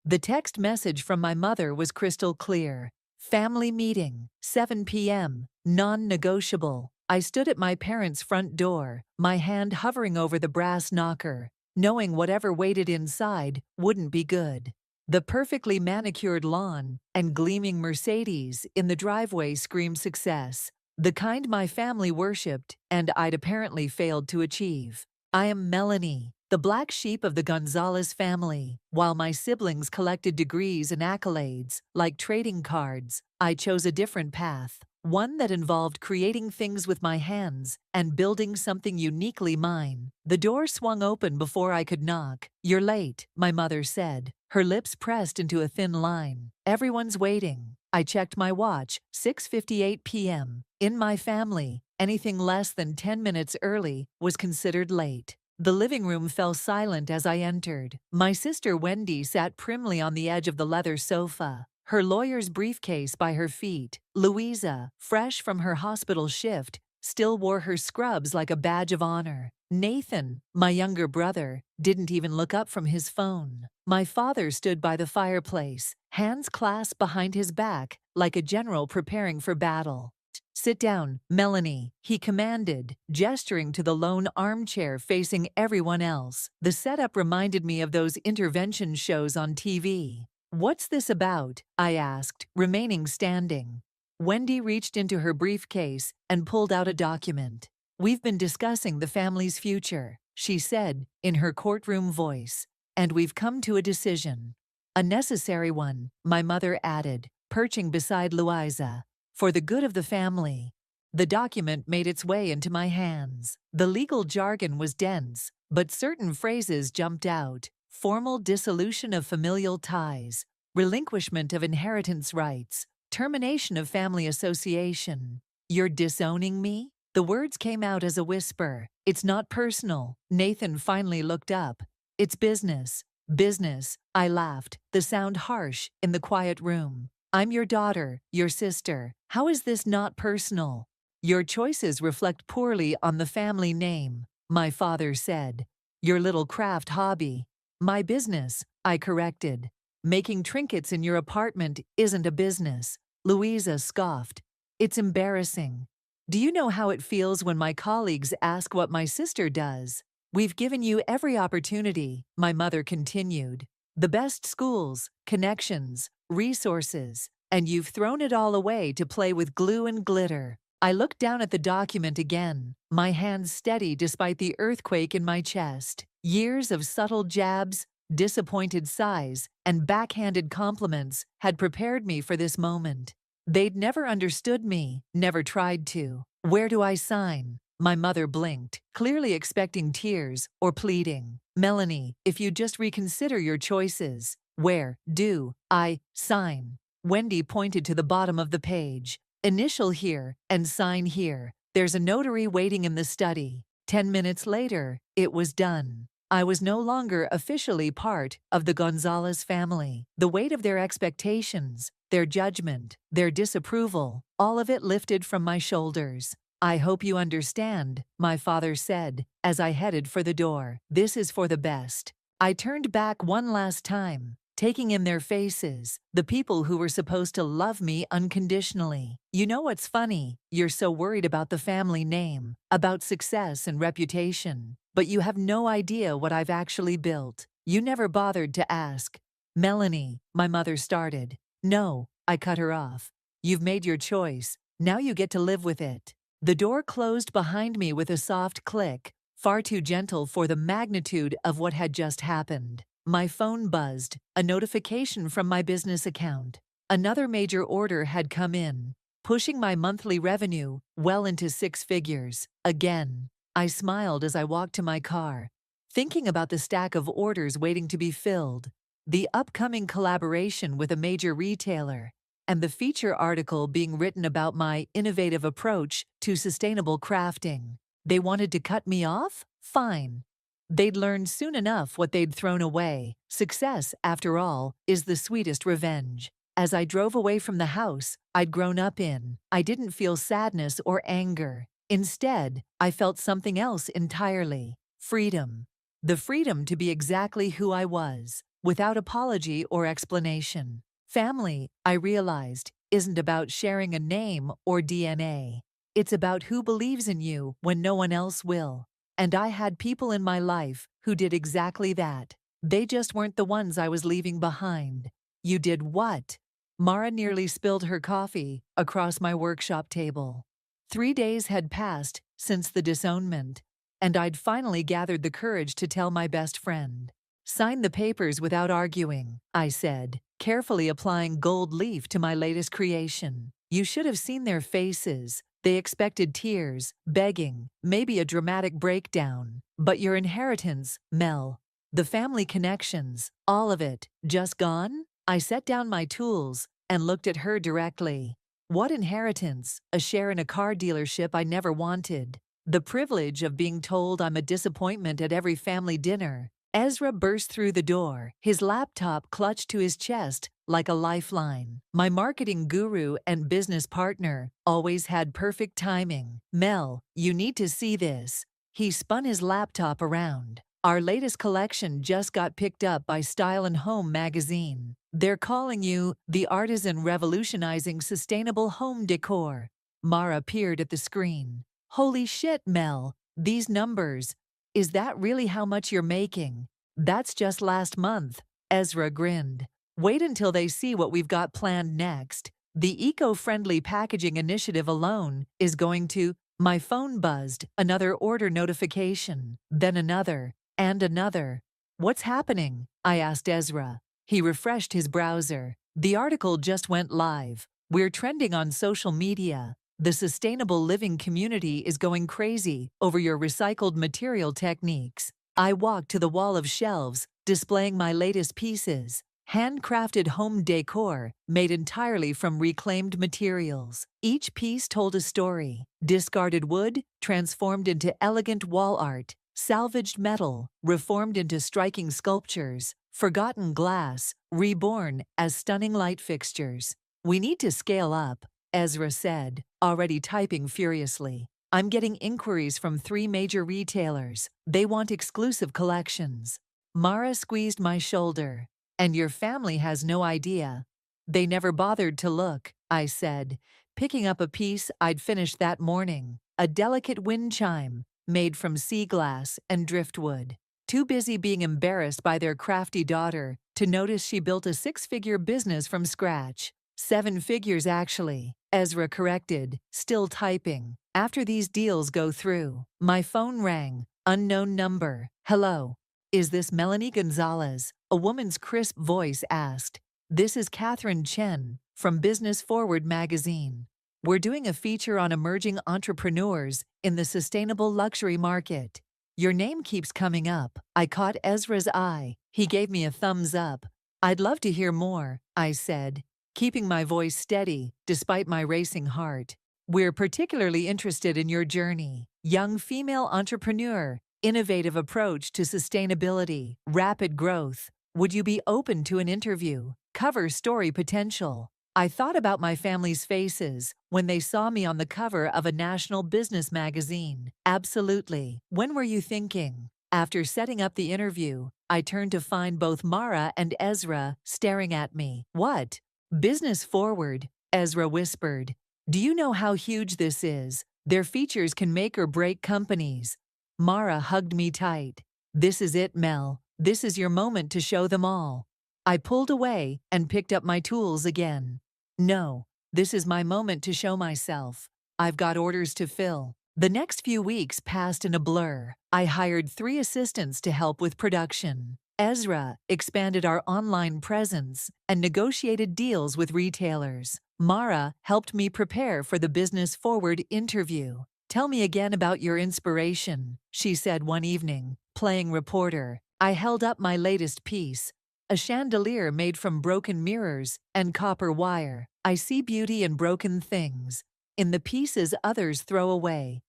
The text message from my mother was crystal clear. Family meeting, 7 p.m., non-negotiable. I stood at my parents' front door, my hand hovering over the brass knocker, knowing whatever waited inside wouldn't be good. The perfectly manicured lawn and gleaming Mercedes in the driveway screamed success, the kind my family worshipped and I'd apparently failed to achieve. I am Melanie, the black sheep of the Gonzalez family. While my siblings collected degrees and accolades, like trading cards, I chose a different path, one that involved creating things with my hands and building something uniquely mine. The door swung open before I could knock. "You're late," my mother said, her lips pressed into a thin line. "Everyone's waiting." I checked my watch, 6:58 p.m. In my family, anything less than 10 minutes early was considered late. The living room fell silent as I entered. My sister Wendy sat primly on the edge of the leather sofa, her lawyer's briefcase by her feet. Louisa, fresh from her hospital shift, still wore her scrubs like a badge of honor. Nathan, my younger brother, didn't even look up from his phone. My father stood by the fireplace, hands clasped behind his back, like a general preparing for battle. "Sit down, Melanie," he commanded, gesturing to the lone armchair facing everyone else. The setup reminded me of those intervention shows on TV. "What's this about?" I asked, remaining standing. Wendy reached into her briefcase and pulled out a document. "We've been discussing the family's future," she said, in her courtroom voice, "and we've come to a decision. A necessary one," my mother added, perching beside Louisa. "For the good of the family." The document made its way into my hands. The legal jargon was dense, but certain phrases jumped out. Formal dissolution of familial ties, relinquishment of inheritance rights, termination of family association. "You're disowning me?" The words came out as a whisper. "It's not personal." Nathan finally looked up. "It's business." "Business," I laughed, the sound harsh in the quiet room. "I'm your daughter, your sister. How is this not personal?" "Your choices reflect poorly on the family name," my father said. "Your little craft hobby." "My business," I corrected. "Making trinkets in your apartment isn't a business." Louisa scoffed. "It's embarrassing." "Do you know how it feels when my colleagues ask what my sister does?" "We've given you every opportunity," my mother continued. "The best schools, connections, resources, and you've thrown it all away to play with glue and glitter." I looked down at the document again, my hands steady despite the earthquake in my chest. Years of subtle jabs, disappointed sighs, and backhanded compliments had prepared me for this moment. They'd never understood me, never tried to. "Where do I sign?" My mother blinked, clearly expecting tears or pleading. "Melanie, if you just reconsider your choices." "Where do I sign?" Wendy pointed to the bottom of the page. "Initial here and sign here. There's a notary waiting in the study." 10 minutes later, it was done. I was no longer officially part of the Gonzalez family. The weight of their expectations, their judgment, their disapproval, all of it lifted from my shoulders. "I hope you understand," my father said, as I headed for the door. "This is for the best." I turned back one last time, taking in their faces, the people who were supposed to love me unconditionally. "You know what's funny? You're so worried about the family name, about success and reputation, but you have no idea what I've actually built. You never bothered to ask." "Melanie," my mother started. "No," I cut her off. "You've made your choice. Now you get to live with it." The door closed behind me with a soft click, far too gentle for the magnitude of what had just happened. My phone buzzed, a notification from my business account. Another major order had come in, pushing my monthly revenue well into 6 figures. Again, I smiled as I walked to my car, thinking about the stack of orders waiting to be filled, the upcoming collaboration with a major retailer, and the feature article being written about my innovative approach to sustainable crafting. They wanted to cut me off? Fine. They'd learned soon enough what they'd thrown away. Success, after all, is the sweetest revenge. As I drove away from the house I'd grown up in, I didn't feel sadness or anger. Instead, I felt something else entirely: freedom. The freedom to be exactly who I was, without apology or explanation. Family, I realized, isn't about sharing a name or DNA. It's about who believes in you when no one else will. And I had people in my life who did exactly that. They just weren't the ones I was leaving behind. You did what? Mara nearly spilled her coffee across my workshop table. 3 days had passed since the disownment, and I'd finally gathered the courage to tell my best friend. Sign the papers without arguing, I said, carefully applying gold leaf to my latest creation. You should have seen their faces. They expected tears, begging, maybe a dramatic breakdown. But your inheritance, Mel, the family connections, all of it, just gone? I set down my tools and looked at her directly. What inheritance? A share in a car dealership I never wanted. The privilege of being told I'm a disappointment at every family dinner. Ezra burst through the door, his laptop clutched to his chest like a lifeline. My marketing guru and business partner always had perfect timing. Mel, you need to see this. He spun his laptop around. Our latest collection just got picked up by Style and Home magazine. They're calling you the artisan revolutionizing sustainable home decor. Mara peered at the screen. Holy shit, Mel. These numbers. Is that really how much you're making? That's just last month. Ezra grinned. Wait until they see what we've got planned next. The eco-friendly packaging initiative alone is going to... My phone buzzed, another order notification, then another, and another. What's happening? I asked Ezra. He refreshed his browser. The article just went live. We're trending on social media. The sustainable living community is going crazy over your recycled material techniques. I walked to the wall of shelves, displaying my latest pieces. Handcrafted home decor made entirely from reclaimed materials. Each piece told a story. Discarded wood transformed into elegant wall art. Salvaged metal reformed into striking sculptures. Forgotten glass reborn as stunning light fixtures. We need to scale up, Ezra said, already typing furiously. I'm getting inquiries from 3 major retailers. They want exclusive collections. Mara squeezed my shoulder. And your family has no idea. They never bothered to look, I said, picking up a piece I'd finished that morning. A delicate wind chime, made from sea glass and driftwood. Too busy being embarrassed by their crafty daughter to notice she built a 6-figure business from scratch. 7 figures actually, Ezra corrected, still typing. After these deals go through, my phone rang. Unknown number. Hello. Is this Melanie Gonzalez? A woman's crisp voice asked. This is Catherine Chen from Business Forward magazine. We're doing a feature on emerging entrepreneurs in the sustainable luxury market. Your name keeps coming up. I caught Ezra's eye. He gave me a thumbs up. I'd love to hear more, I said, keeping my voice steady despite my racing heart. We're particularly interested in your journey. Young female entrepreneur, innovative approach to sustainability, rapid growth. Would you be open to an interview? Cover story potential. I thought about my family's faces when they saw me on the cover of a national business magazine. Absolutely. When were you thinking? After setting up the interview, I turned to find both Mara and Ezra staring at me. What? Business Forward, Ezra whispered. Do you know how huge this is? Their features can make or break companies. Mara hugged me tight. This is it, Mel. This is your moment to show them all. I pulled away and picked up my tools again. No, this is my moment to show myself. I've got orders to fill. The next few weeks passed in a blur. I hired 3 assistants to help with production. Ezra expanded our online presence and negotiated deals with retailers. Mara helped me prepare for the Business Forward interview. Tell me again about your inspiration, she said one evening, playing reporter. I held up my latest piece, a chandelier made from broken mirrors and copper wire. I see beauty in broken things, in the pieces others throw away.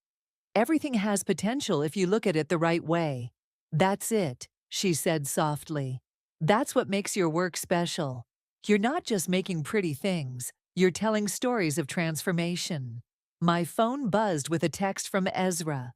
Everything has potential if you look at it the right way. That's it, she said softly. That's what makes your work special. You're not just making pretty things, you're telling stories of transformation. My phone buzzed with a text from Ezra.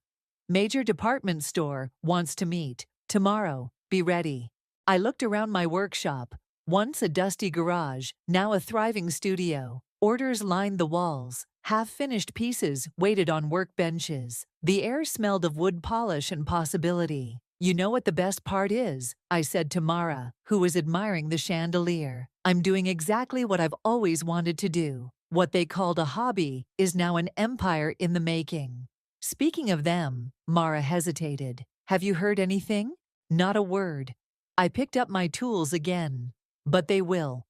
Major department store wants to meet. Tomorrow. Be ready. I looked around my workshop. Once a dusty garage, now a thriving studio. Orders lined the walls. Half-finished pieces waited on workbenches. The air smelled of wood polish and possibility. "You know what the best part is?" I said to Mara, who was admiring the chandelier. "I'm doing exactly what I've always wanted to do. What they called a hobby is now an empire in the making." Speaking of them, Mara hesitated. "Have you heard anything?" "Not a word." I picked up my tools again. "But they will.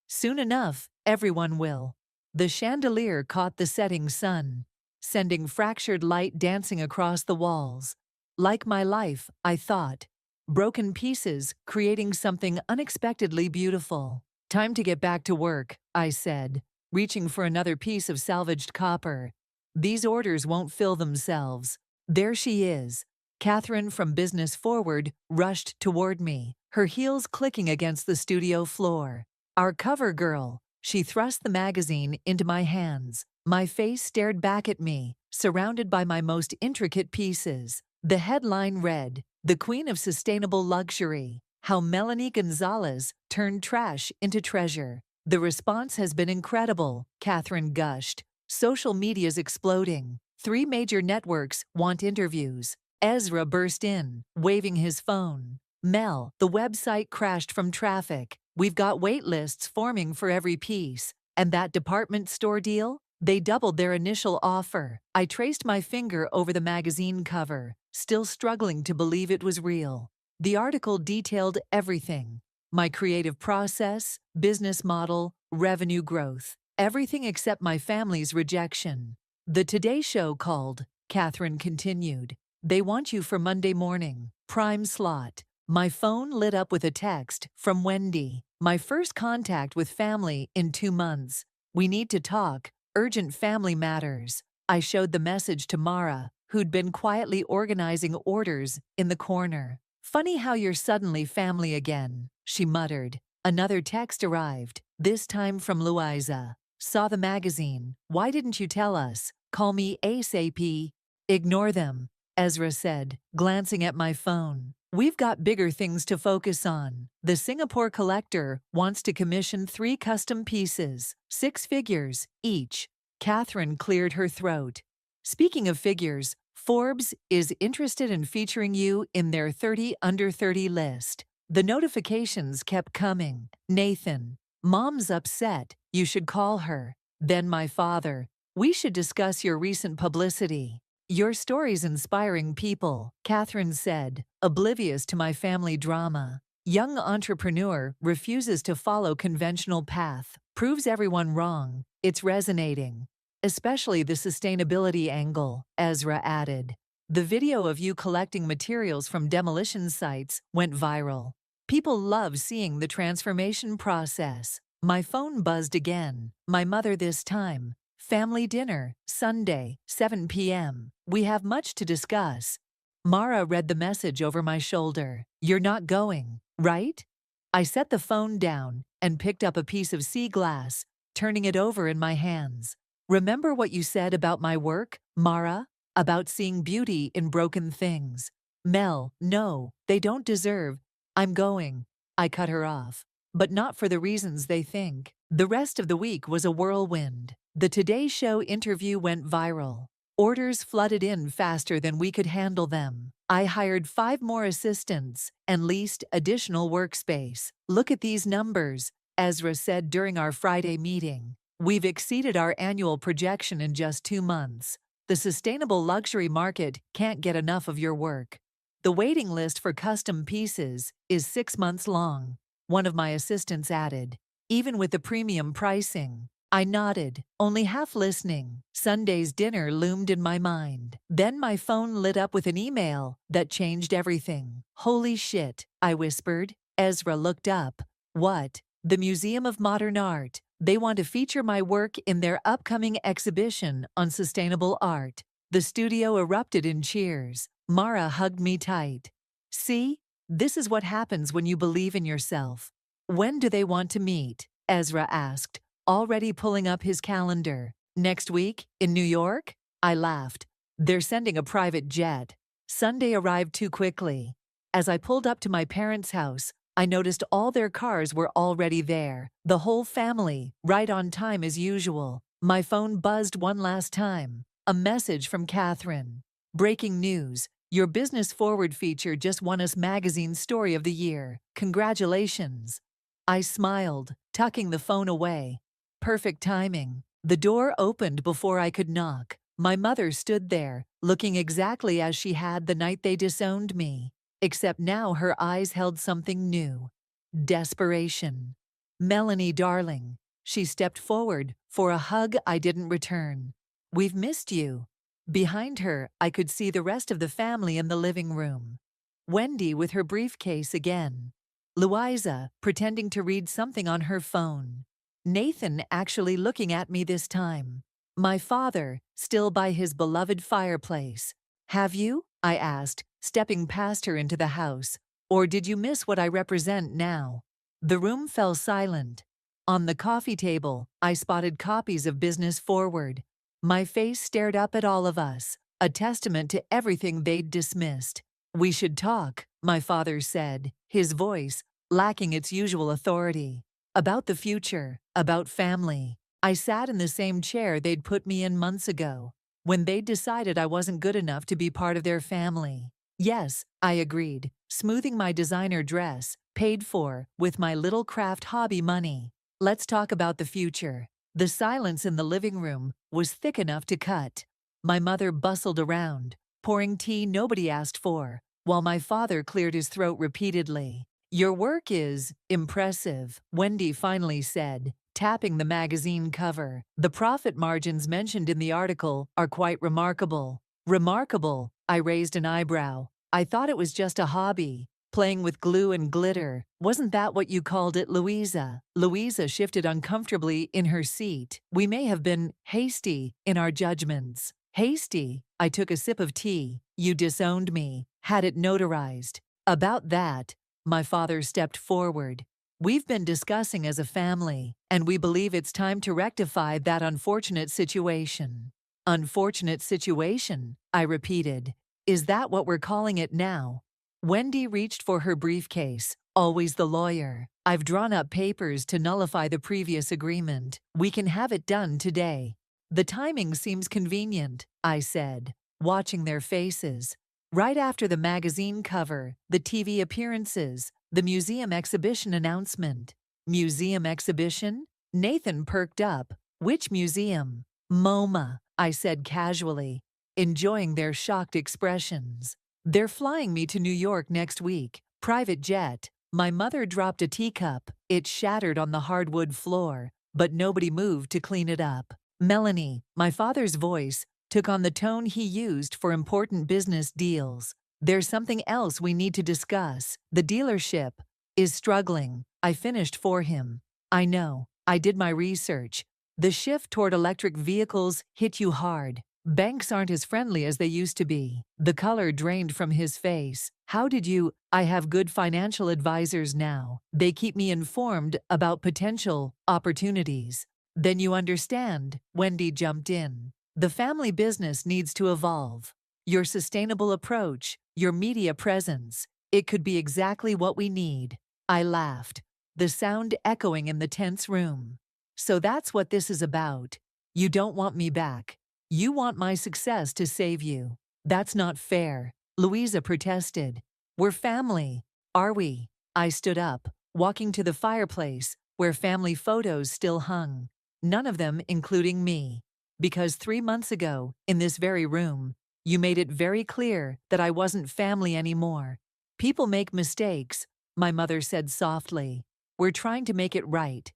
Soon enough, everyone will." The chandelier caught the setting sun, sending fractured light dancing across the walls. Like my life, I thought. Broken pieces, creating something unexpectedly beautiful. "Time to get back to work," I said, reaching for another piece of salvaged copper. "These orders won't fill themselves." There she is. Catherine from Business Forward rushed toward me, her heels clicking against the studio floor. "Our cover girl." She thrust the magazine into my hands. My face stared back at me, surrounded by my most intricate pieces. The headline read, "The Queen of Sustainable Luxury: How Melanie Gonzalez Turned Trash into Treasure." "The response has been incredible," Catherine gushed. "Social media's exploding. 3 major networks want interviews." Ezra burst in, waving his phone. "Mel, the website crashed from traffic. We've got wait lists forming for every piece. And that department store deal? They doubled their initial offer." I traced my finger over the magazine cover, still struggling to believe it was real. The article detailed everything: my creative process, business model, revenue growth. Everything except my family's rejection. "The Today Show called," Catherine continued. "They want you for Monday morning. Prime slot." My phone lit up with a text from Wendy. "My first contact with family in 2 months. We need to talk. Urgent family matters." I showed the message to Mara, who'd been quietly organizing orders in the corner. "Funny how you're suddenly family again," she muttered. Another text arrived, this time from Louisa. "Saw the magazine. Why didn't you tell us? Call me ASAP." "Ignore them," Ezra said, glancing at my phone. "We've got bigger things to focus on. The Singapore collector wants to commission 3 custom pieces, 6 figures each." Catherine cleared her throat. "Speaking of figures, Forbes is interested in featuring you in their 30 under 30 list." The notifications kept coming. "Nathan, Mom's upset. You should call her." Then my father, "We should discuss your recent publicity." "Your story's inspiring people," Catherine said, oblivious to my family drama. "Young entrepreneur refuses to follow conventional path, proves everyone wrong." It's resonating. "Especially the sustainability angle," Ezra added. "The video of you collecting materials from demolition sites went viral. People love seeing the transformation process." My phone buzzed again. My mother this time. "Family dinner, Sunday, 7 p.m. We have much to discuss." Mara read the message over my shoulder. "You're not going, right?" I set the phone down and picked up a piece of sea glass, turning it over in my hands. "Remember what you said about my work, Mara? About seeing beauty in broken things." "Mel, no, they don't deserve." "I'm going." I cut her off. "But not for the reasons they think." The rest of the week was a whirlwind. The Today Show interview went viral. Orders flooded in faster than we could handle them. I hired 5 more assistants and leased additional workspace. "Look at these numbers," Ezra said during our Friday meeting. "We've exceeded our annual projection in just 2 months. The sustainable luxury market can't get enough of your work." "The waiting list for custom pieces is 6 months long," one of my assistants added. "Even with the premium pricing." I nodded, only half listening. Sunday's dinner loomed in my mind. Then my phone lit up with an email that changed everything. "Holy shit," I whispered. Ezra looked up. "What?" "The Museum of Modern Art. They want to feature my work in their upcoming exhibition on sustainable art." The studio erupted in cheers. Mara hugged me tight. "See? This is what happens when you believe in yourself." "When do they want to meet?" Ezra asked, already pulling up his calendar. "Next week, in New York?" I laughed. "They're sending a private jet." Sunday arrived too quickly. As I pulled up to my parents' house, I noticed all their cars were already there. The whole family, right on time as usual. My phone buzzed one last time. A message from Catherine. Breaking news. Your Business Forward feature just won us Magazine Story of the Year. Congratulations. I smiled, tucking the phone away. Perfect timing. The door opened before I could knock. My mother stood there, looking exactly as she had the night they disowned me. Except now her eyes held something new. Desperation. Melanie, darling. She stepped forward for a hug I didn't return. We've missed you. Behind her, I could see the rest of the family in the living room. Wendy with her briefcase again. Louisa pretending to read something on her phone. Nathan actually looking at me this time. My father, still by his beloved fireplace. Have you? I asked, stepping past her into the house. Or did you miss what I represent now? The room fell silent. On the coffee table, I spotted copies of Business Forward. My face stared up at all of us, a testament to everything they'd dismissed. We should talk, my father said, his voice lacking its usual authority. About the future, about family. I sat in the same chair they'd put me in months ago, when they'd decided I wasn't good enough to be part of their family. Yes, I agreed, smoothing my designer dress, paid for with my little craft hobby money. Let's talk about the future. The silence in the living room was thick enough to cut. My mother bustled around, pouring tea nobody asked for, while my father cleared his throat repeatedly. Your work is impressive, Wendy finally said, tapping the magazine cover. The profit margins mentioned in the article are quite remarkable. Remarkable? I raised an eyebrow. I thought it was just a hobby. Playing with glue and glitter. Wasn't that what you called it, Louisa? Louisa shifted uncomfortably in her seat. We may have been hasty in our judgments. Hasty? I took a sip of tea. You disowned me. Had it notarized. About that, my father stepped forward. We've been discussing as a family, and we believe it's time to rectify that unfortunate situation. Unfortunate situation, I repeated. Is that what we're calling it now? Wendy reached for her briefcase, always the lawyer. I've drawn up papers to nullify the previous agreement. We can have it done today. The timing seems convenient, I said, watching their faces. Right after the magazine cover, the TV appearances, the museum exhibition announcement. Museum exhibition? Nathan perked up. Which museum? MoMA, I said casually, enjoying their shocked expressions. They're flying me to New York next week. Private jet. My mother dropped a teacup. It shattered on the hardwood floor, but nobody moved to clean it up. Melanie, my father's voice, took on the tone he used for important business deals. There's something else we need to discuss. The dealership is struggling. I finished for him. I know. I did my research. The shift toward electric vehicles hit you hard. Banks aren't as friendly as they used to be. The color drained from his face. How did you? I have good financial advisors now. They keep me informed about potential opportunities. Then you understand, Wendy jumped in. The family business needs to evolve. Your sustainable approach, your media presence, it could be exactly what we need. I laughed, the sound echoing in the tense room. So that's what this is about. You don't want me back. You want my success to save you. That's not fair, Louisa protested. We're family, are we? I stood up, walking to the fireplace, where family photos still hung. None of them including me. Because 3 months ago, in this very room, you made it very clear that I wasn't family anymore. People make mistakes, my mother said softly. We're trying to make it right.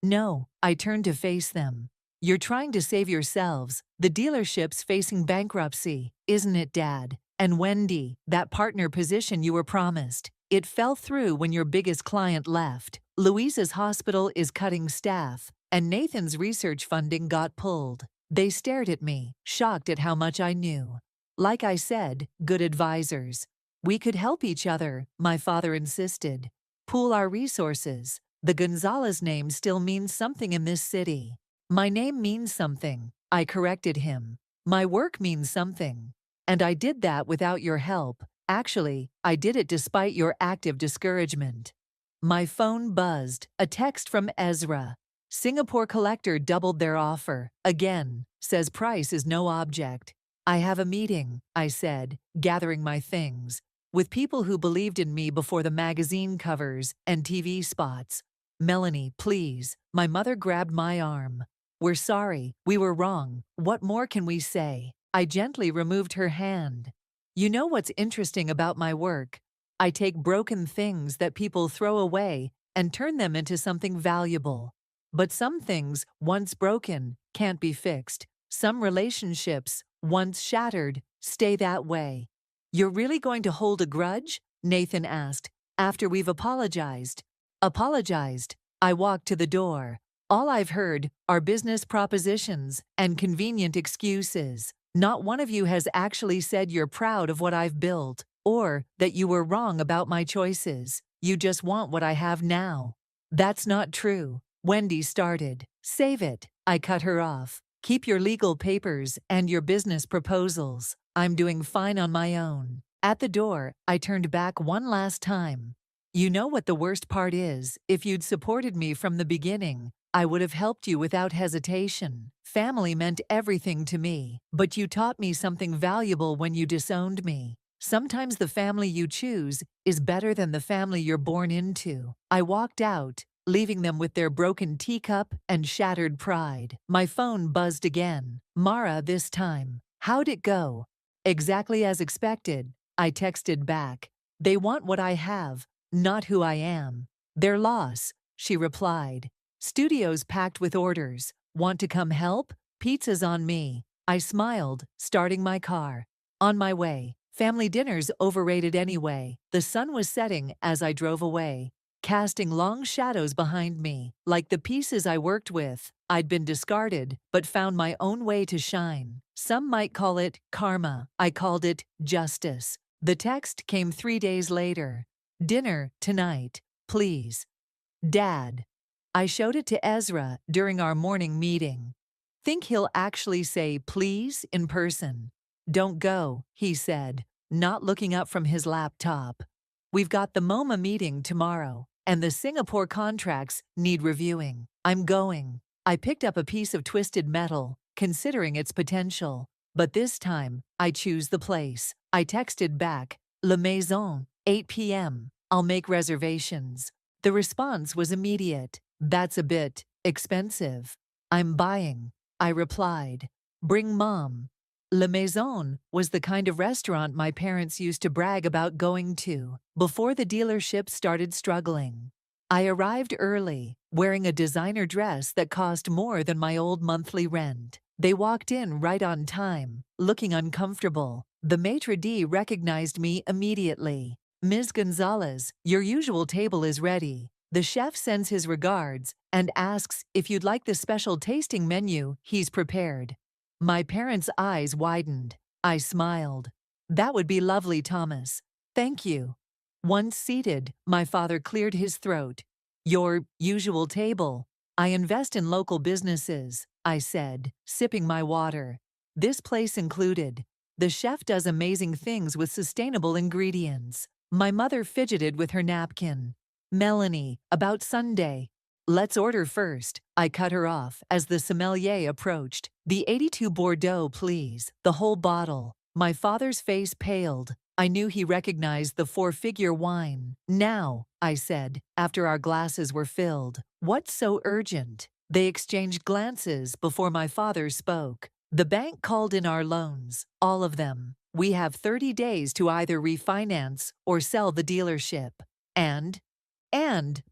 No, I turned to face them. You're trying to save yourselves. The dealership's facing bankruptcy, isn't it, Dad? And Wendy, that partner position you were promised. It fell through when your biggest client left. Louisa's hospital is cutting staff, and Nathan's research funding got pulled. They stared at me, shocked at how much I knew. Like I said, good advisors. We could help each other, my father insisted. Pool our resources. The Gonzalez name still means something in this city. My name means something, I corrected him. My work means something. And I did that without your help. Actually, I did it despite your active discouragement. My phone buzzed. A text from Ezra. Singapore collector doubled their offer. Again. Says price is no object. I have a meeting, I said, gathering my things, with people who believed in me before the magazine covers and TV spots. Melanie, please. My mother grabbed my arm. We're sorry. We were wrong. What more can we say? I gently removed her hand. You know what's interesting about my work? I take broken things that people throw away and turn them into something valuable. But some things, once broken, can't be fixed. Some relationships, once shattered, stay that way. You're really going to hold a grudge? Nathan asked, after we've apologized. Apologized. I walked to the door. All I've heard are business propositions and convenient excuses. Not one of you has actually said you're proud of what I've built, or that you were wrong about my choices. You just want what I have now. That's not true. Wendy started. Save it. I cut her off. Keep your legal papers and your business proposals. I'm doing fine on my own. At the door, I turned back one last time. You know what the worst part is? If you'd supported me from the beginning, I would have helped you without hesitation. Family meant everything to me, but you taught me something valuable when you disowned me. Sometimes the family you choose is better than the family you're born into. I walked out, leaving them with their broken teacup and shattered pride. My phone buzzed again. Mara this time. How'd it go? Exactly as expected, I texted back. They want what I have, not who I am. Their loss, she replied. Studios packed with orders. Want to come help? Pizza's on me. I smiled, starting my car. On my way. Family dinner's overrated anyway. The sun was setting as I drove away, casting long shadows behind me. Like the pieces I worked with, I'd been discarded, but found my own way to shine. Some might call it karma. I called it justice. The text came 3 days later. Dinner tonight, please. Dad. I showed it to Ezra during our morning meeting. Think he'll actually say please in person. Don't go, he said, not looking up from his laptop. We've got the MoMA meeting tomorrow, and the Singapore contracts need reviewing. I'm going. I picked up a piece of twisted metal, considering its potential. But this time, I choose the place. I texted back, La Maison, 8 p.m. I'll make reservations. The response was immediate. That's a bit expensive. I'm buying, I replied. Bring Mom. La Maison was the kind of restaurant my parents used to brag about going to before the dealership started struggling. I arrived early, wearing a designer dress that cost more than my old monthly rent. They walked in right on time, looking uncomfortable. The maitre d' recognized me immediately. Ms. Gonzalez, your usual table is ready. The chef sends his regards and asks if you'd like the special tasting menu he's prepared. My parents' eyes widened. I smiled. That would be lovely, Thomas. Thank you. Once seated, my father cleared his throat. Your usual table. I invest in local businesses, I said, sipping my water. This place included. The chef does amazing things with sustainable ingredients. My mother fidgeted with her napkin. Melanie, about Sunday. Let's order first. I cut her off as the sommelier approached. The 82 Bordeaux, please. The whole bottle. My father's face paled. I knew he recognized the four-figure wine. Now, I said, after our glasses were filled. What's so urgent? They exchanged glances before my father spoke. The bank called in our loans, all of them. We have 30 days to either refinance or sell the dealership. And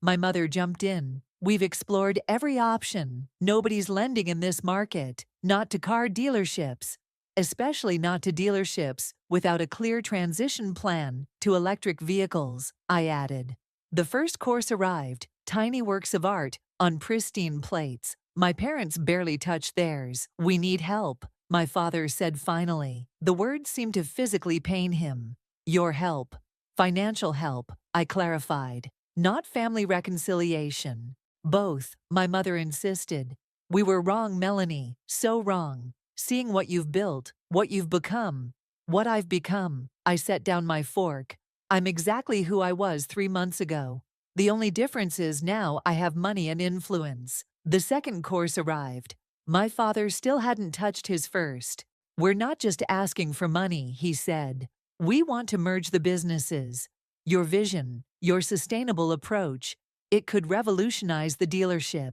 my mother jumped in. We've explored every option. Nobody's lending in this market, not to car dealerships, especially not to dealerships without a clear transition plan to electric vehicles, I added. The first course arrived, tiny works of art on pristine plates. My parents barely touched theirs. We need help, my father said finally. The words seemed to physically pain him. Your help. Financial help, I clarified. Not family reconciliation. Both, my mother insisted. We were wrong, Melanie, so wrong. Seeing what you've built, what you've become, what I've become. I set down my fork. I'm exactly who I was 3 months ago. The only difference is now I have money and influence. The second course arrived. My father still hadn't touched his first. We're not just asking for money, he said. We want to merge the businesses. Your vision, your sustainable approach, it could revolutionize the dealership.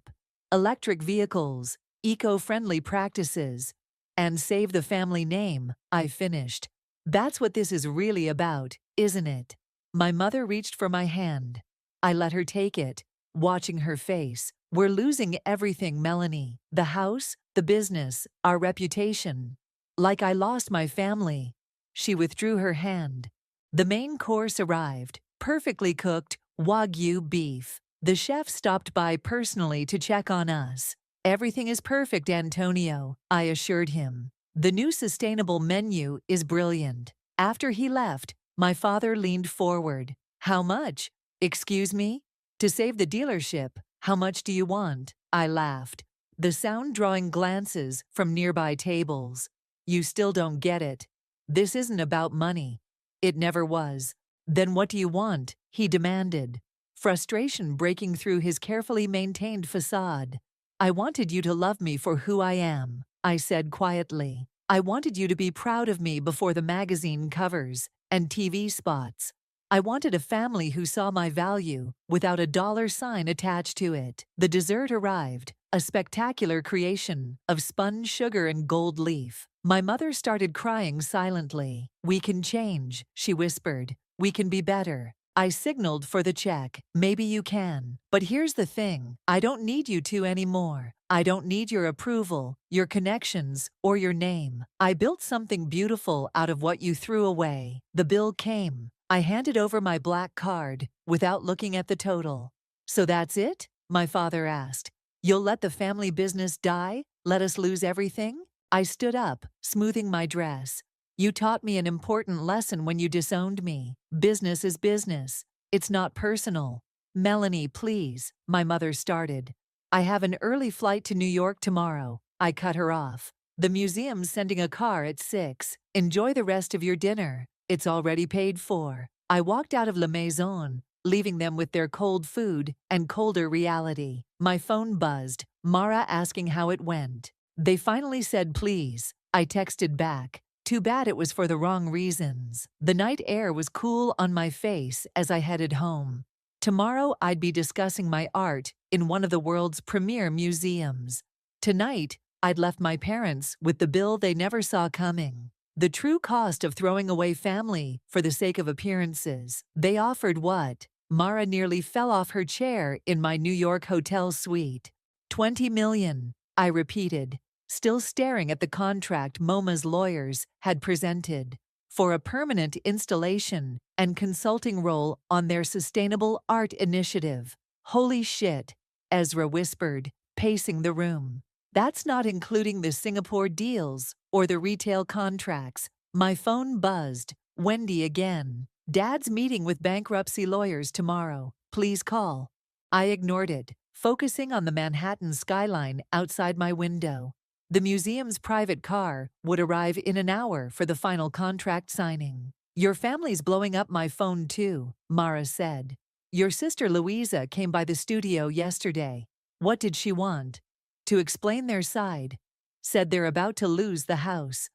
Electric vehicles, eco-friendly practices, and save the family name, I finished. That's what this is really about, isn't it? My mother reached for my hand. I let her take it, watching her face. We're losing everything, Melanie. The house, the business, our reputation. Like I lost my family. She withdrew her hand. The main course arrived, perfectly cooked Wagyu beef. The chef stopped by personally to check on us. Everything is perfect, Antonio, I assured him. The new sustainable menu is brilliant. After he left, my father leaned forward. How much? Excuse me? To save the dealership, how much do you want? I laughed. The sound drawing glances from nearby tables. You still don't get it. This isn't about money. It never was. Then what do you want? He demanded. Frustration breaking through his carefully maintained facade. I wanted you to love me for who I am, I said quietly. I wanted you to be proud of me before the magazine covers and TV spots. I wanted a family who saw my value without a dollar sign attached to it. The dessert arrived, a spectacular creation of spun sugar and gold leaf. My mother started crying silently. We can change, she whispered. We can be better. I signaled for the check. Maybe you can. But here's the thing. I don't need you to anymore. I don't need your approval, your connections, or your name. I built something beautiful out of what you threw away. The bill came. I handed over my black card without looking at the total. So that's it? My father asked. You'll let the family business die? Let us lose everything? I stood up, smoothing my dress. You taught me an important lesson when you disowned me. Business is business. It's not personal. Melanie, please, my mother started. I have an early flight to New York tomorrow. I cut her off. The museum's sending a car at 6. Enjoy the rest of your dinner. It's already paid for. I walked out of La Maison, leaving them with their cold food and colder reality. My phone buzzed, Mara asking how it went. They finally said please. I texted back. Too bad it was for the wrong reasons. The night air was cool on my face as I headed home. Tomorrow I'd be discussing my art in one of the world's premier museums. Tonight, I'd left my parents with the bill they never saw coming. The true cost of throwing away family for the sake of appearances. They offered what? Mara nearly fell off her chair in my New York hotel suite. 20 million, I repeated, still staring at the contract MoMA's lawyers had presented for a permanent installation and consulting role on their sustainable art initiative. Holy shit, Ezra whispered, pacing the room. That's not including the Singapore deals or the retail contracts. My phone buzzed. Wendy again. Dad's meeting with bankruptcy lawyers tomorrow. Please call. I ignored it, focusing on the Manhattan skyline outside my window. The museum's private car would arrive in an hour for the final contract signing. Your family's blowing up my phone too, Mara said. Your sister Louisa came by the studio yesterday. What did she want? To explain their side. Said they're about to lose the house.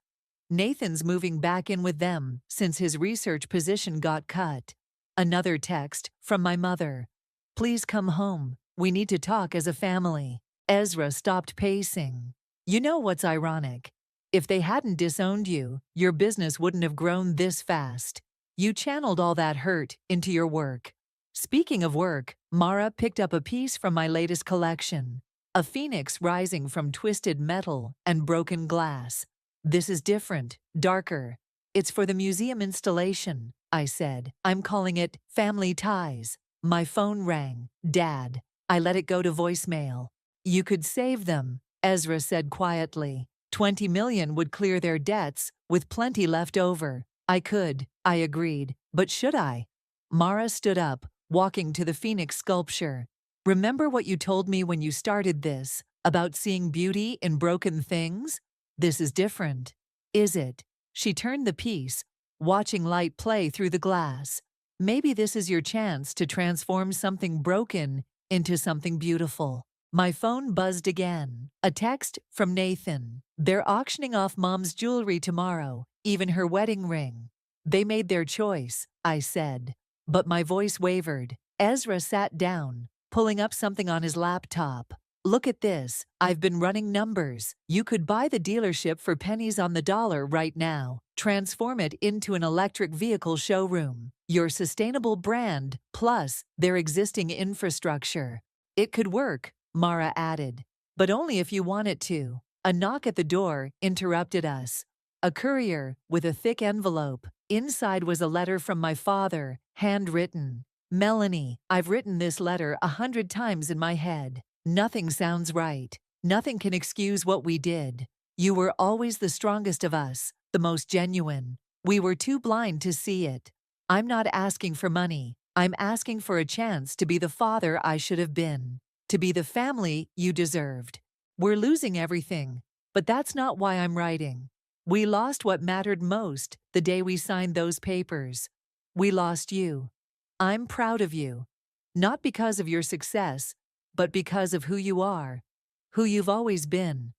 Nathan's moving back in with them since his research position got cut. Another text from my mother. Please come home. We need to talk as a family. Ezra stopped pacing. You know what's ironic? If they hadn't disowned you, your business wouldn't have grown this fast. You channeled all that hurt into your work. Speaking of work, Mara picked up a piece from my latest collection. A phoenix rising from twisted metal and broken glass. This is different, darker. It's for the museum installation, I said. I'm calling it Family Ties. My phone rang. Dad. I let it go to voicemail. You could save them, Ezra said quietly. 20 million would clear their debts, with plenty left over. I could, I agreed. But should I? Mara stood up, walking to the phoenix sculpture. Remember what you told me when you started this, about seeing beauty in broken things? This is different. Is it? She turned the piece, watching light play through the glass. Maybe this is your chance to transform something broken into something beautiful. My phone buzzed again. A text from Nathan. They're auctioning off Mom's jewelry tomorrow, even her wedding ring. They made their choice, I said. But my voice wavered. Ezra sat down, pulling up something on his laptop. Look at this. I've been running numbers. You could buy the dealership for pennies on the dollar right now. Transform it into an electric vehicle showroom. Your sustainable brand, plus their existing infrastructure. It could work, Mara added. But only if you want it to. A knock at the door interrupted us. A courier with a thick envelope. Inside was a letter from my father, handwritten. Melanie, I've written this letter 100 times in my head. Nothing sounds right. Nothing can excuse what we did. You were always the strongest of us, the most genuine. We were too blind to see it. I'm not asking for money. I'm asking for a chance to be the father I should have been. To be the family you deserved. We're losing everything, but that's not why I'm writing. We lost what mattered most the day we signed those papers. We lost you. I'm proud of you. Not because of your success, but because of who you are, who you've always been.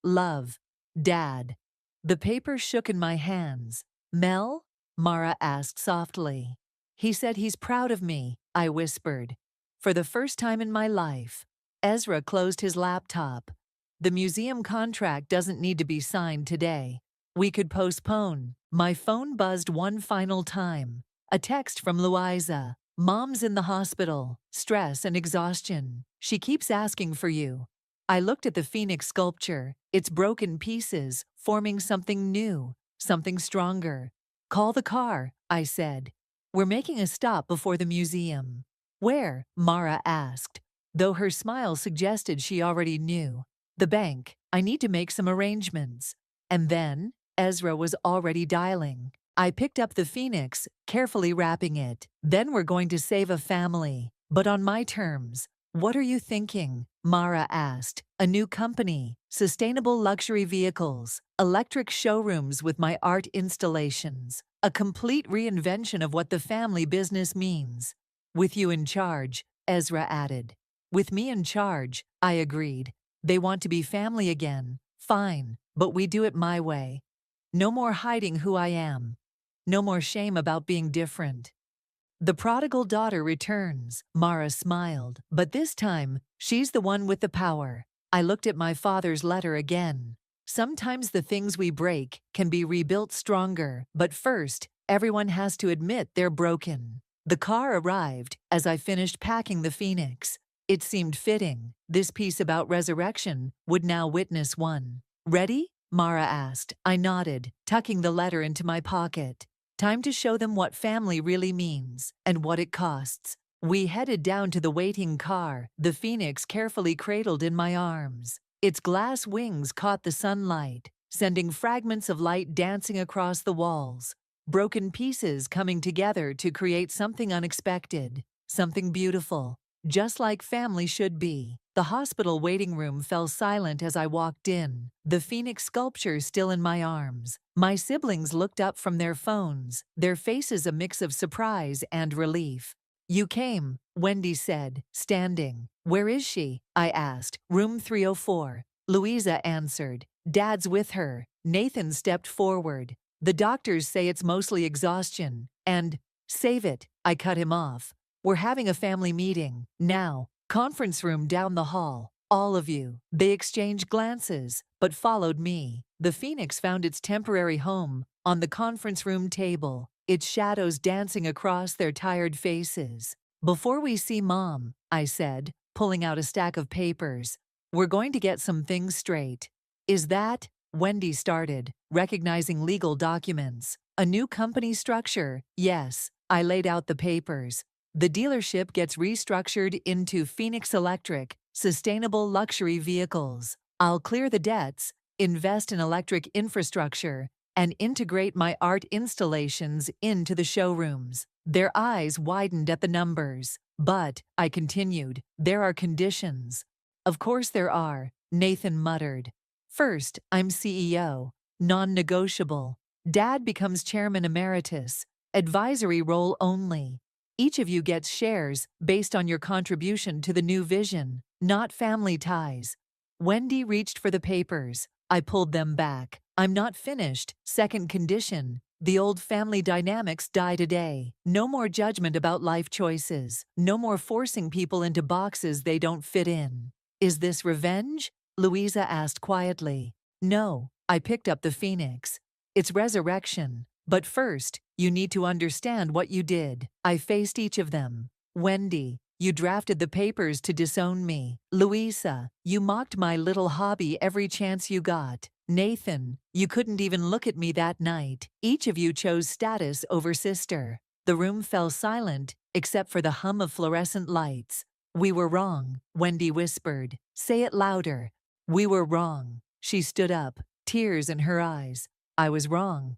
Love, Dad. The paper shook in my hands. Mel? Mara asked softly. He said he's proud of me, I whispered. For the first time in my life. Ezra closed his laptop. The museum contract doesn't need to be signed today. We could postpone. My phone buzzed one final time. A text from Louisa. Mom's in the hospital. Stress and exhaustion. She keeps asking for you. I looked at the Phoenix sculpture, its broken pieces, forming something new, something stronger. Call the car, I said. We're making a stop before the museum. Where? Mara asked, though her smile suggested she already knew. The bank. I need to make some arrangements. And then, Ezra was already dialing. I picked up the Phoenix, carefully wrapping it. Then we're going to save a family. But on my terms. What are you thinking? Mara asked. A new company, sustainable luxury vehicles, electric showrooms with my art installations, a complete reinvention of what the family business means. With you in charge, Ezra added. With me in charge, I agreed. They want to be family again. Fine, but we do it my way. No more hiding who I am. No more shame about being different. The prodigal daughter returns, Mara smiled, but this time, she's the one with the power. I looked at my father's letter again. Sometimes the things we break can be rebuilt stronger, but first, everyone has to admit they're broken. The car arrived as I finished packing the Phoenix. It seemed fitting. This piece about resurrection would now witness one. Ready? Mara asked. I nodded, tucking the letter into my pocket. Time to show them what family really means and what it costs. We headed down to the waiting car, the Phoenix carefully cradled in my arms. Its glass wings caught the sunlight, sending fragments of light dancing across the walls, broken pieces coming together to create something unexpected, something beautiful, just like family should be. The hospital waiting room fell silent as I walked in, the Phoenix sculpture still in my arms. My siblings looked up from their phones, their faces a mix of surprise and relief. You came, Wendy said, standing. Where is she? I asked. Room 304. Louisa answered. Dad's with her. Nathan stepped forward. The doctors say it's mostly exhaustion. And, save it, I cut him off. We're having a family meeting, now. Conference room down the hall. All of you. They exchanged glances, but followed me. The Phoenix found its temporary home on the conference room table, its shadows dancing across their tired faces. Before we see Mom, I said, pulling out a stack of papers, we're going to get some things straight. Is that? Wendy started, recognizing legal documents. A new company structure? Yes. I laid out the papers. The dealership gets restructured into Phoenix Electric, sustainable luxury vehicles. I'll clear the debts, invest in electric infrastructure, and integrate my art installations into the showrooms. Their eyes widened at the numbers. But, I continued, there are conditions. Of course there are, Nathan muttered. First, I'm CEO, non-negotiable. Dad becomes chairman emeritus, advisory role only. Each of you gets shares based on your contribution to the new vision, not family ties. Wendy reached for the papers. I pulled them back. I'm not finished. Second condition. The old family dynamics die today. No more judgment about life choices. No more forcing people into boxes they don't fit in. Is this revenge? Louisa asked quietly. No. I picked up the phoenix. It's resurrection. But first, you need to understand what you did. I faced each of them. Wendy, you drafted the papers to disown me. Louisa, you mocked my little hobby every chance you got. Nathan, you couldn't even look at me that night. Each of you chose status over sister. The room fell silent, except for the hum of fluorescent lights. We were wrong, Wendy whispered. Say it louder. We were wrong. She stood up, tears in her eyes. I was wrong.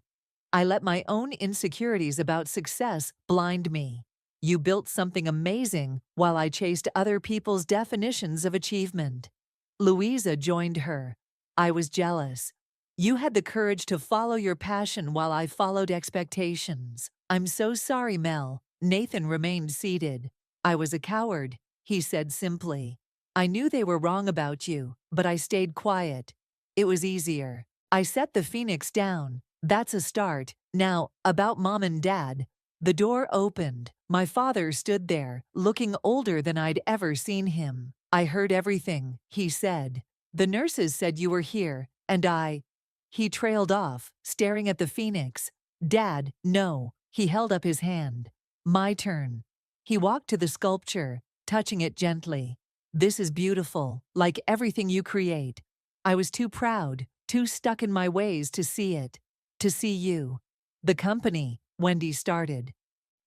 I let my own insecurities about success blind me. You built something amazing while I chased other people's definitions of achievement. Louisa joined her. I was jealous. You had the courage to follow your passion while I followed expectations. I'm so sorry, Mel. Nathan remained seated. I was a coward, he said simply. I knew they were wrong about you, but I stayed quiet. It was easier. I set the phoenix down. That's a start. Now, about Mom and Dad. The door opened. My father stood there, looking older than I'd ever seen him. I heard everything, he said. The nurses said you were here, and I... He trailed off, staring at the phoenix. Dad, no. He held up his hand. My turn. He walked to the sculpture, touching it gently. This is beautiful, like everything you create. I was too proud, too stuck in my ways to see it. To see you. The company, Wendy started.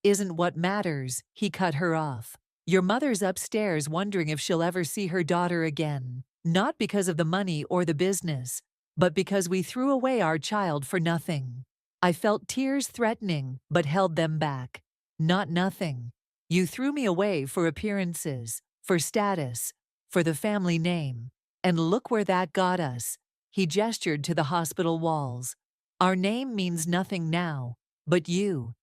Isn't what matters, he cut her off. Your mother's upstairs wondering if she'll ever see her daughter again. Not because of the money or the business, but because we threw away our child for nothing. I felt tears threatening, but held them back. Not nothing. You threw me away for appearances, for status, for the family name. And look where that got us. He gestured to the hospital walls. Our name means nothing now, but you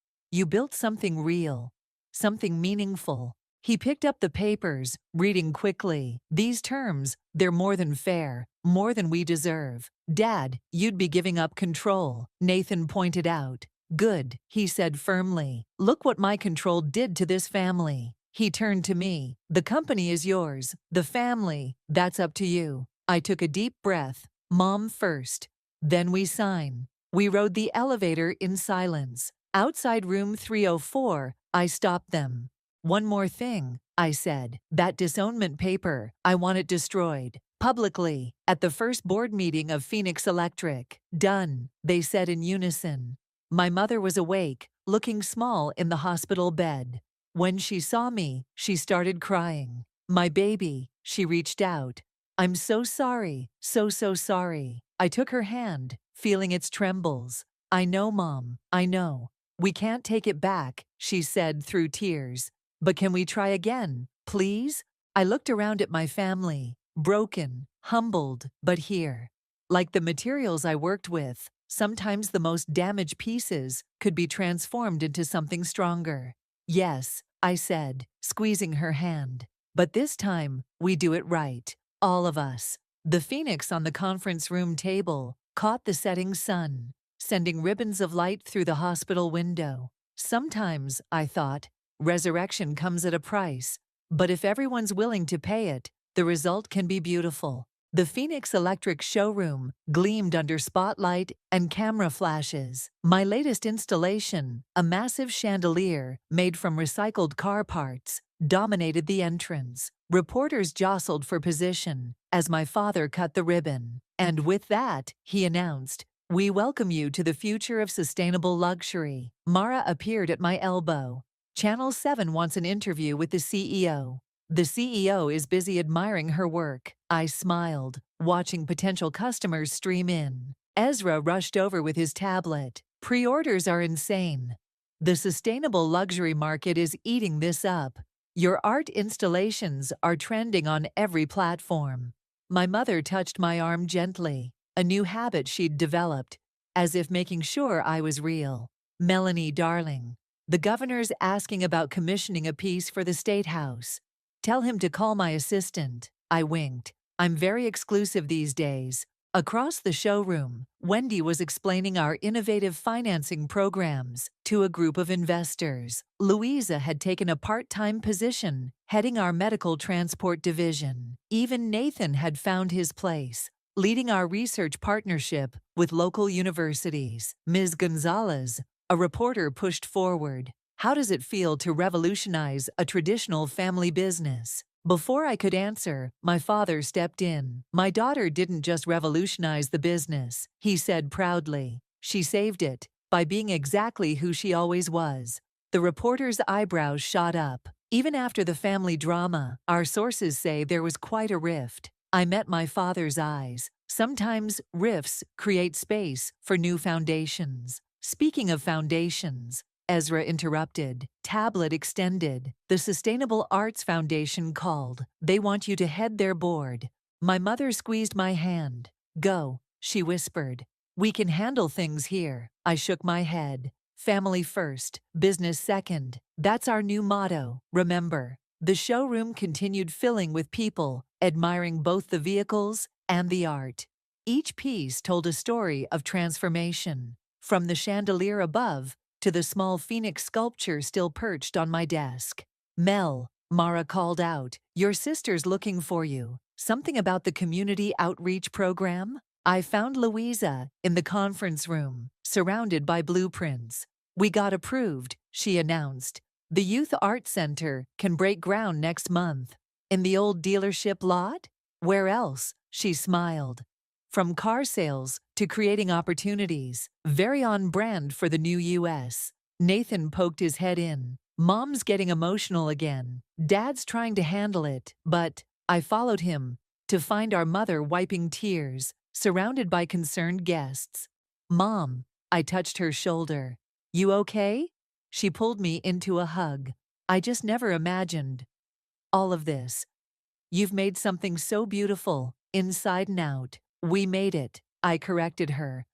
built something real, something meaningful. He picked up the papers, reading quickly. These terms, they're more than fair, more than we deserve. Dad, you'd be giving up control, Nathan pointed out. Good, he said firmly. Look what my control did to this family. He turned to me. The company is yours. The family, that's up to you. I took a deep breath. Mom first. Then we sign. We rode the elevator in silence. Outside room 304, I stopped them. One more thing, I said. That disownment paper, I want it destroyed. Publicly, at the first board meeting of Phoenix Electric. Done, they said in unison. My mother was awake, looking small in the hospital bed. When she saw me, she started crying. My baby, she reached out. I'm so sorry, so sorry. I took her hand, feeling its trembles. I know, Mom, I know. We can't take it back, she said through tears. But can we try again, please? I looked around at my family, broken, humbled, but here. Like the materials I worked with, sometimes the most damaged pieces could be transformed into something stronger. Yes, I said, squeezing her hand. But this time, we do it right. All of us. The phoenix on the conference room table caught the setting sun, sending ribbons of light through the hospital window. Sometimes, I thought, resurrection comes at a price, but if everyone's willing to pay it, the result can be beautiful. The Phoenix Electric showroom gleamed under spotlight and camera flashes. My latest installation, a massive chandelier made from recycled car parts, dominated the entrance. Reporters jostled for position as my father cut the ribbon. And with that, he announced, "We welcome you to the future of sustainable luxury." Mara appeared at my elbow. Channel 7 wants an interview with the CEO. The CEO is busy admiring her work. I smiled, watching potential customers stream in. Ezra rushed over with his tablet. Pre-orders are insane. The sustainable luxury market is eating this up. Your art installations are trending on every platform. My mother touched my arm gently, a new habit she'd developed, as if making sure I was real. Melanie, darling, The governor's asking about commissioning a piece for the State House. Tell him to call my assistant. I winked. I'm very exclusive these days. Across the showroom, Wendy was explaining our innovative financing programs to a group of investors. Louisa had taken a part-time position, heading our medical transport division. Even Nathan had found his place, leading our research partnership with local universities. Ms. Gonzalez, a reporter, pushed forward. How does it feel to revolutionize a traditional family business? Before I could answer, my father stepped in. My daughter didn't just revolutionize the business, he said proudly. She saved it by being exactly who she always was. The reporter's eyebrows shot up. Even after the family drama, our sources say there was quite a rift. I met my father's eyes. Sometimes rifts create space for new foundations. Speaking of foundations, Ezra interrupted. Tablet extended. The Sustainable Arts Foundation called. They want you to head their board. My mother squeezed my hand. Go, she whispered. We can handle things here. I shook my head. Family first, business second. That's our new motto, remember. The showroom continued filling with people, admiring both the vehicles and the art. Each piece told a story of transformation, from the chandelier above to the small phoenix sculpture still perched on my desk. Mel, Mara called out, your sister's looking for you. Something about the community outreach program? I found Louisa in the conference room, surrounded by blueprints. We got approved, she announced. The Youth Art Center can break ground next month. In the old dealership lot? Where else? She smiled. From car sales to creating opportunities, very on brand for the new U.S. Nathan poked his head in. Mom's getting emotional again. Dad's trying to handle it, but I followed him to find our mother wiping tears, surrounded by concerned guests. Mom, I touched her shoulder. You okay? She pulled me into a hug. I just never imagined all of this. You've made something so beautiful, inside and out. We made it, I corrected her.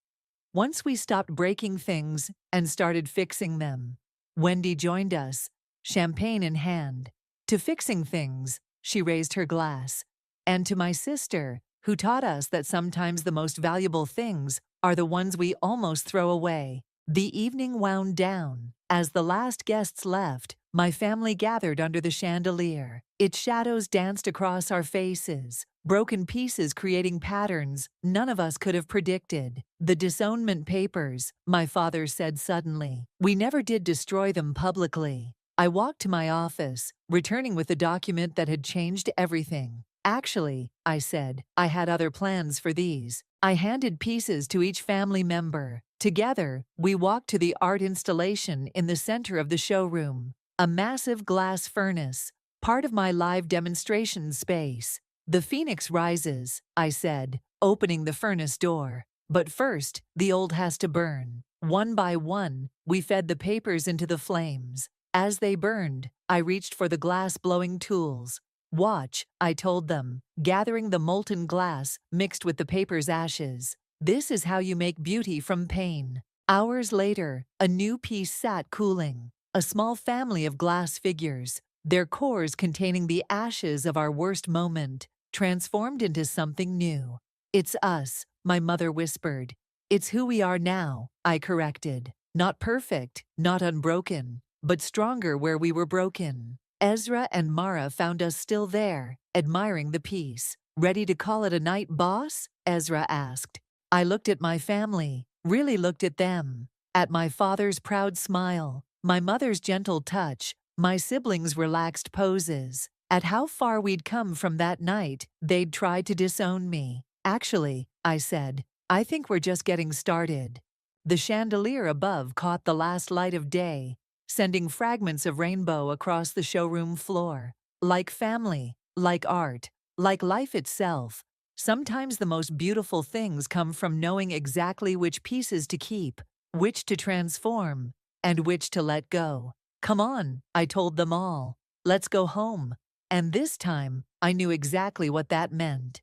Once we stopped breaking things and started fixing them. Wendy joined us, champagne in hand. To fixing things, she raised her glass. And to my sister, who taught us that sometimes the most valuable things are the ones we almost throw away. The evening wound down. As the last guests left, my family gathered under the chandelier. Its shadows danced across our faces, broken pieces creating patterns none of us could have predicted. The disownment papers, my father said suddenly. We never did destroy them publicly. I walked to my office, returning with a document that had changed everything. Actually, I said, I had other plans for these. I handed pieces to each family member. Together, we walked to the art installation in the center of the showroom. A massive glass furnace, part of my live demonstration space. The phoenix rises, I said, opening the furnace door. But first, the old has to burn. One by one, we fed the papers into the flames. As they burned, I reached for the glass-blowing tools. Watch, I told them, gathering the molten glass mixed with the paper's ashes. This is how you make beauty from pain. Hours later, a new piece sat cooling. A small family of glass figures, their cores containing the ashes of our worst moment, transformed into something new. It's us, my mother whispered. It's who we are now, I corrected. Not perfect, not unbroken, but stronger where we were broken. Ezra and Mara found us still there, admiring the piece. Ready to call it a night, boss? Ezra asked. I looked at my family, really looked at them. At my father's proud smile, my mother's gentle touch, my siblings' relaxed poses. At how far we'd come from that night, they'd tried to disown me. Actually, I said, I think we're just getting started. The chandelier above caught the last light of day, sending fragments of rainbow across the showroom floor. Like family, like art, like life itself, sometimes the most beautiful things come from knowing exactly which pieces to keep, which to transform, and which to let go. Come on, I told them all. Let's go home. And this time, I knew exactly what that meant.